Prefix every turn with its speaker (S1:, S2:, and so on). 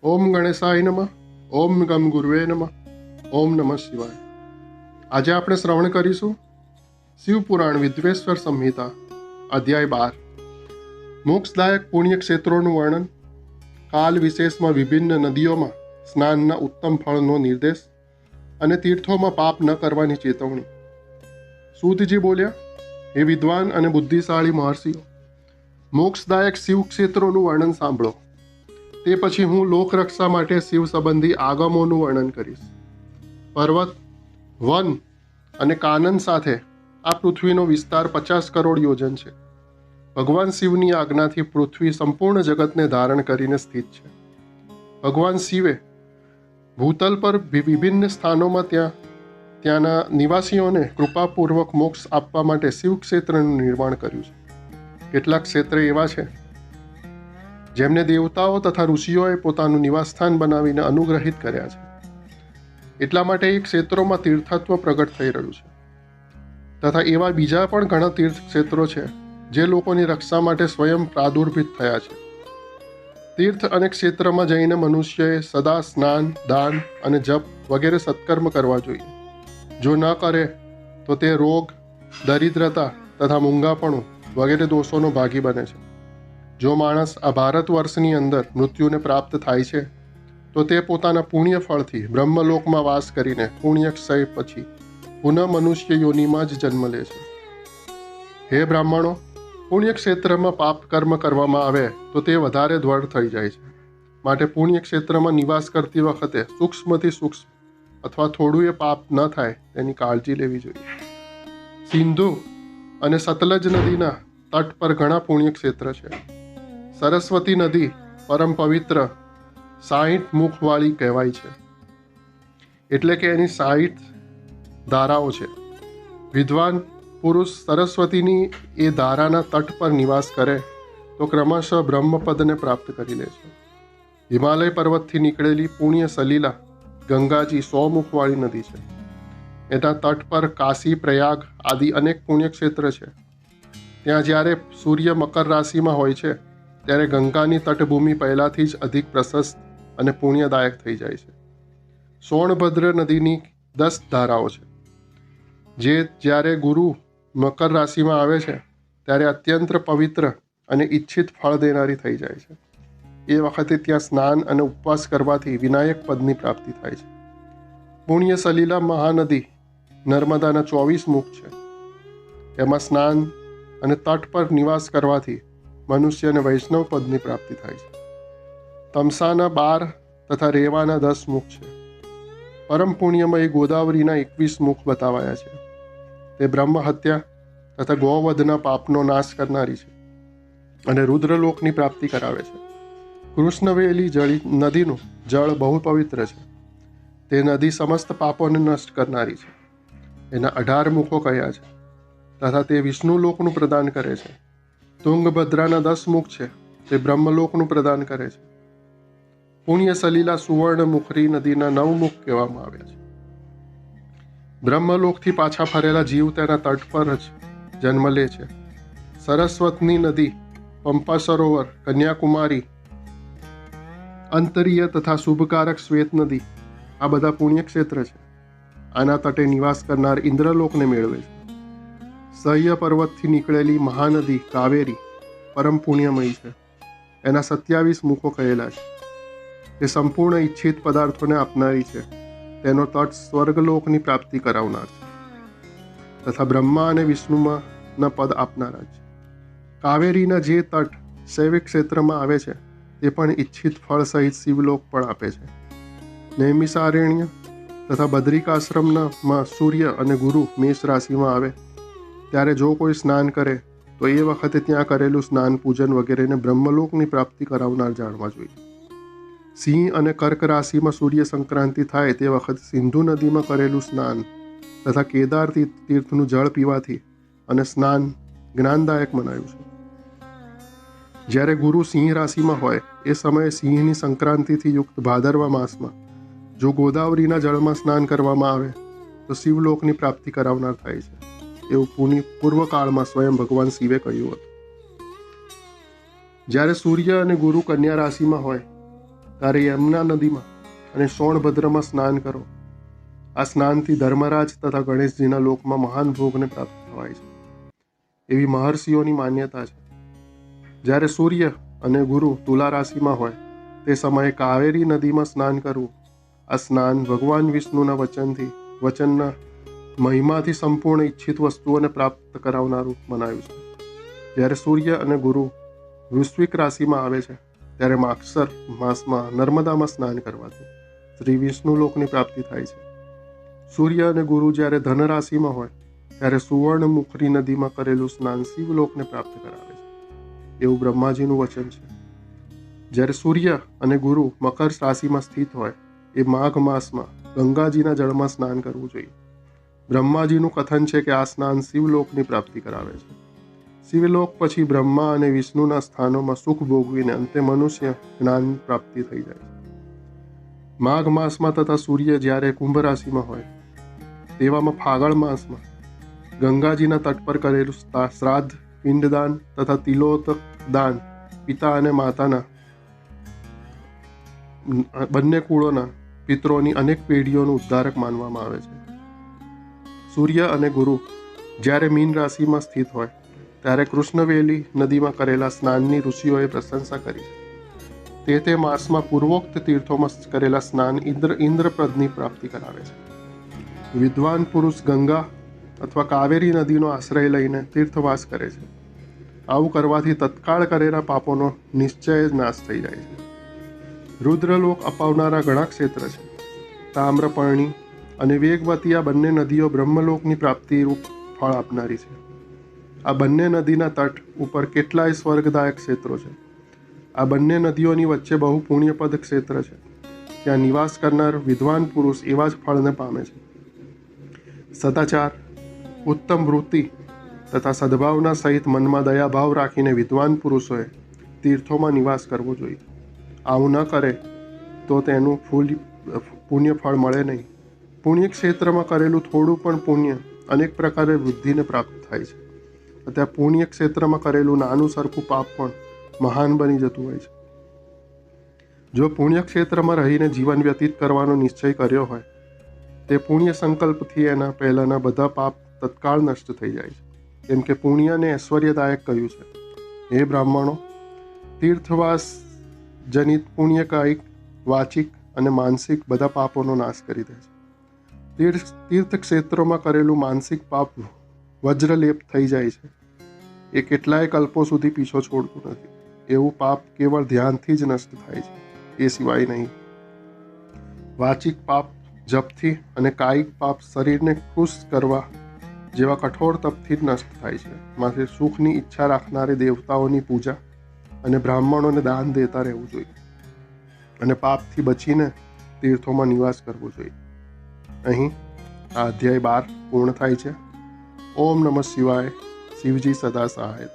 S1: ઓમ ગણેશાય નમઃ. ઓમ ગમ ગુરુવે નમઃ. ઓમ નમઃ શિવાય. આજે આપણે શ્રવણ કરીશું શિવપુરાણ વિદ્વેશ્વર સંહિતા અધ્યાય 12. મોક્ષદાયક પુણ્ય ક્ષેત્રોનું વર્ણન, કાલ વિશેષમાં વિભિન્ન નદીઓમાં સ્નાનના ઉત્તમ ફળનો નિર્દેશ અને તીર્થોમાં પાપ ન કરવાની ચેતવણી. સૂતજી બોલ્યા, હે વિદ્વાન અને બુદ્ધિશાળી મહર્ષિઓ, મોક્ષદાયક શિવ ક્ષેત્રોનું વર્ણન સાંભળો. તે પછી હું લોકરક્ષા માટે શિવ સંબંધી આગમોનું વર્ણન કરીશ. પર્વત, વન અને કાનન સાથે આ પૃથ્વીનો વિસ્તાર 50 કરોડ યોજન છે. ભગવાન શિવની આજ્ઞાથી પૃથ્વી સંપૂર્ણ જગતને ધારણ કરીને સ્થિત છે. ભગવાન શિવે ભૂતલ પર વિભિન્ન સ્થાનોમાં ત્યાંના નિવાસીઓને કૃપાપૂર્વક મોક્ષ આપવા માટે શિવ ક્ષેત્રનું નિર્માણ કર્યું છે. કેટલાક ક્ષેત્ર એવા છે જેમને દેવતાઓ તથા ઋષિઓએ પોતાનું નિવાસસ્થાન બનાવીને અનુગ્રહિત કર્યા છે. એટલા માટે એ ક્ષેત્રોમાં તીર્થત્વ પ્રગટ થઈ રહ્યું છે. તથા એવા બીજા પણ ઘણા તીર્થ ક્ષેત્રો છે જે લોકોની રક્ષા માટે સ્વયં પ્રાદુર્ભિત થયા છે. તીર્થ અને ક્ષેત્રમાં જઈને મનુષ્યએ સદા સ્નાન, દાન અને જપ વગેરે સત્કર્મ કરવા જોઈએ. જો ન કરે તો તે રોગ, દરિદ્રતા તથા મૂંગાપણું વગેરે દોષોનો ભાગી બને છે. જો માણસ આ ભારત વર્ષની અંદર મૃત્યુને પ્રાપ્ત થાય છે તો તે પોતાના પુણ્ય ફળથી બ્રહ્મલોકમાં વાસ કરીને પુણ્યક્ષય પછી પુનઃ મનુષ્ય યોનિમાં જ જન્મ લે છે. હે બ્રાહ્મણો, પુણ્ય ક્ષેત્રમાં પાપ કર્મ કરવામાં આવે તો તે વધારે દ્વઢ થઈ જાય છે. માટે પુણ્ય ક્ષેત્રમાં નિવાસ કરતી વખતે સૂક્ષ્મથી સૂક્ષ્મ અથવા થોડું એ પાપ ન થાય તેની કાળજી લેવી જોઈએ. સિંધુ અને સતલજ નદીના તટ પર ઘણા પુણ્ય ક્ષેત્ર છે. સરસ્વતી નદી પરમ પવિત્ર 60 મુખવાળી કહેવાય છે, એટલે કે એની 60 ધારાઓ છે. વિદ્વાન પુરુષ સરસ્વતીની એ ધારાના તટ પર નિવાસ કરે તો ક્રમશઃ બ્રહ્મપદને પ્રાપ્ત કરી લે છે. હિમાલય પર્વતથી નીકળેલી પુણ્ય સલીલા ગંગાજી 100 મુખવાળી નદી છે. એના તટ પર કાશી, પ્રયાગ આદિ અનેક પુણ્યક્ષેત્ર છે. ત્યાં જ્યારે સૂર્ય મકર રાશિમાં હોય છે ત્યારે ગંગાની તટભૂમિ પહેલાથી જ અધિક પ્રશસ્ત અને પુણ્યદાયક થઈ જાય છે. સોણભદ્ર નદીની 10 ધારાઓ છે, જે જ્યારે ગુરુ મકર રાશિમાં આવે છે ત્યારે અત્યંત પવિત્ર અને ઈચ્છિત ફળ દેનારી થઈ જાય છે. એ વખતે ત્યાં સ્નાન અને ઉપવાસ કરવાથી વિનાયક પદની પ્રાપ્તિ થાય છે. પુણ્ય સલીલા મહાનદી નર્મદાના 24 મુખ છે. એમાં સ્નાન અને તટ પર નિવાસ કરવાથી મનુષ્યને વૈષ્ણવ પદની પ્રાપ્તિ થાય છે. તમસાના 12 તથા રેવાના 10 મુખ છે. પરમ પુણ્યમય ગોદાવરીના 21 મુખ બતાવાયા છે. તે બ્રહ્મ હત્યા તથા ગૌવધના પાપનો નાશ કરનારી છે અને રુદ્રલોકની પ્રાપ્તિ કરાવે છે. કૃષ્ણવેલી નદીનું જળ બહુ પવિત્ર છે. તે નદી સમસ્ત પાપોને નષ્ટ કરનારી છે. એના 18 મુખો કયા છે તથા તે વિષ્ણુલોકનું પ્રદાન કરે છે. તુંગભદ્રાના 10 મુખ છે. તે બ્રહ્મલોકનું પ્રદાન કરે છે. પુણ્ય સલીલા સુવર્ણ મુખરી નદીના 9 મુખ કહેવામાં આવ્યા છે. બ્રહ્મલોકથી પાછા ફરેલા જીવ તેના તટ પર જ જન્મ લે છે. સરસ્વતની નદી, પંપા સરોવર, કન્યાકુમારી, અંતરીય તથા શુભકારક શ્વેત નદી આ બધા પુણ્યક્ષેત્ર છે. આના તટે નિવાસ કરનાર ઇન્દ્રલોકને મેળવે છે. સહ્ય પર્વતથી નીકળેલી મહાનદી કાવેરી પરમ પુણ્યમયી છે. એના 27 મુખો કહેલા છે. તે સંપૂર્ણ ઈચ્છિત પદાર્થોને આપનારી છે. તેનો તટ સ્વર્ગલોકની પ્રાપ્તિ કરાવનાર છે તથા બ્રહ્મા અને વિષ્ણુના પદ આપનારા છે. કાવેરીના જે તટ શૈવ ક્ષેત્રમાં આવે છે તે પણ ઈચ્છિત ફળ સહિત શિવલોક પણ આપે છે. નૈમિષારણ્ય તથા બદ્રિકાશ્રમમાં સૂર્ય અને ગુરુ મેષ રાશિમાં આવે ત્યારે જો કોઈ સ્નાન કરે તો એ વખતે ત્યાં કરેલું સ્નાન, પૂજન વગેરેને બ્રહ્મલોકની પ્રાપ્તિ કરાવનાર જાણવા જોઈએ. સિંહ અને કર્ક રાશિમાં સૂર્ય સંક્રાંતિ થાય તે વખતે સિંધુ નદીમાં કરેલું સ્નાન તથા કેદાર તીર્થનું જળ પીવાથી અને સ્નાન જ્ઞાનદાયક મનાયું છે. જ્યારે ગુરુ સિંહ રાશિમાં હોય એ સમયે સિંહની સંક્રાંતિથી યુક્ત ભાદરવા માસમાં જો ગોદાવરીના જળમાં સ્નાન કરવામાં આવે તો શિવલોકની પ્રાપ્તિ કરાવનાર થાય છે. એવું પૂર્વકાળમાં સ્વયં ભગવાન શિવે કહ્યું હતું. જ્યારે સૂર્ય અને ગુરુ કન્યા રાશિમાં હોય ત્યારે યમુના નદીમાં અને સોણભદ્રમાં સ્નાન કરો. આ સ્નાનથી ધર્મરાજ તથા ગણેશજીના લોકમાં મહાન ભોગને પ્રાપ્ત થવાય છે એવી મહર્ષિઓની માન્યતા છે. જ્યારે સૂર્ય અને ગુરુ તુલા રાશિમાં હોય તે સમયે કાવેરી નદીમાં સ્નાન કરવું. આ સ્નાન ભગવાન વિષ્ણુના વચનના મહિમાથી સંપૂર્ણ ઈચ્છિત વસ્તુઓને પ્રાપ્ત કરાવનારું મનાયું છે. જ્યારે સૂર્ય અને ગુરુ વૃશ્ચિક રાશિમાં આવે છે ત્યારે માગસર માસમાં નર્મદામાં સ્નાન કરવાથી શ્રી વિષ્ણુ લોકની પ્રાપ્તિ થાય છે. સૂર્ય અને ગુરુ જ્યારે ધન રાશિમાં હોય ત્યારે સુવર્ણમુખરી નદીમાં કરેલું સ્નાન શિવલોકને પ્રાપ્ત કરાવે છે એવું બ્રહ્માજીનું વચન છે. જ્યારે સૂર્ય અને ગુરુ મકર રાશિમાં સ્થિત હોય એ માઘ માસમાં ગંગાજીના જળમાં સ્નાન કરવું જોઈએ. બ્રહ્માજીનું કથન છે કે આ સ્નાન શિવલોકની પ્રાપ્તિ કરાવે છે. શિવલોક પછી બ્રહ્મા અને વિષ્ણુના સ્થાનોમાં સુખ ભોગવીને અંતે મનુષ્ય જ્ઞાન પ્રાપ્તિ થઈ જાય છે. માઘ માસમાં તથા સૂર્ય જ્યારે કુંભ રાશિમાં હોય તેવામાં ફાગણ માસમાં ગંગાજીના તટ પર કરેલું શ્રાદ્ધ, પિંડદાન તથા તિલોતક દાન પિતા અને માતાના બંને કુળોના પિતરોની અનેક પેઢીઓનું ઉદ્ધારક માનવામાં આવે છે. સૂર્ય અને ગુરુ જ્યારે મીન રાશિમાં સ્થિત હોય ત્યારે કૃષ્ણવેલી નદીમાં કરેલા સ્નાનની ઋષિઓએ પ્રશંસા કરી છે. તે માસમાં પૂર્વોક્ત તીર્થોમાં કરેલા સ્નાન ઇન્દ્રપ્રદની પ્રાપ્તિ કરાવે છે. વિદ્વાન પુરુષ ગંગા અથવા કાવેરી નદીનો આશ્રય લઈને તીર્થવાસ કરે છે. આવું કરવાથી તત્કાળ કરેલા પાપોનો નિશ્ચય જ નાશ થઈ જાય છે. રુદ્રલોક અપાવનારા ઘણા ક્ષેત્ર છે. તામ્રપર્ણી અને વેગવતી આ બંને નદીઓ બ્રહ્મલોકની પ્રાપ્તિરૂપ ફળ આપનારી છે. આ બંને નદીના તટ ઉપર કેટલાય સ્વર્ગદાયક ક્ષેત્રો છે. આ બંને નદીઓની વચ્ચે બહુ પુણ્યપદ ક્ષેત્ર છે. ત્યાં નિવાસ કરનાર વિદ્વાન પુરુષ એવા જ ફળને પામે છે. સદાચાર, ઉત્તમ વૃત્તિ તથા સદભાવના સહિત મનમાં દયાભાવ રાખીને વિદ્વાન પુરુષોએ તીર્થોમાં નિવાસ કરવો જોઈએ. આવું ન કરે તો તેનું પુણ્ય ફળ મળે નહીં. પુણ્ય ક્ષેત્રમાં કરેલું થોડું પણ પુણ્ય અનેક પ્રકારે વૃદ્ધિને પ્રાપ્ત થાય છે. ત્યાં પુણ્ય ક્ષેત્રમાં કરેલું નાનું સરખું પાપ પણ મહાન બની જતું હોય છે. જો પુણ્ય ક્ષેત્રમાં રહીને જીવન વ્યતીત કરવાનો નિશ્ચય કર્યો હોય તે પુણ્ય સંકલ્પથી એના પહેલાંના બધા પાપ તત્કાળ નષ્ટ થઈ જાય છે. કેમ કે પુણ્યને ઐશ્વર્યદાયક કહ્યું છે. હે બ્રાહ્મણો, તીર્થવાસ જનિત પુણ્ય કાયિક, વાચિક અને માનસિક બધા પાપોનો નાશ કરી દે છે. તીર્થ ક્ષેત્રોમાં કરેલું માનસિક પાપ વજ્રલેપ થઈ જાય છે. એ કેટલાય કલ્પો સુધી પીછો છોડતું નથી. એવું પાપ કેવળ ધ્યાનથી જ નષ્ટ થાય છે, એ સિવાય નહીં. વાચિક પાપ જપથી અને કાયિક પાપ શરીરને ખુશ કરવા જેવા કઠોર તપથી જ નષ્ટ થાય છે. માટે સુખની ઈચ્છા રાખનારે દેવતાઓની પૂજા અને બ્રાહ્મણોને દાન દેતા રહેવું જોઈએ અને પાપથી બચીને તીર્થોમાં નિવાસ કરવો જોઈએ. અહીં આ અધ્યાય 12 પૂર્ણ થાય છે. ઓમ નમઃ શિવાય. શિવજી સદા સહાય.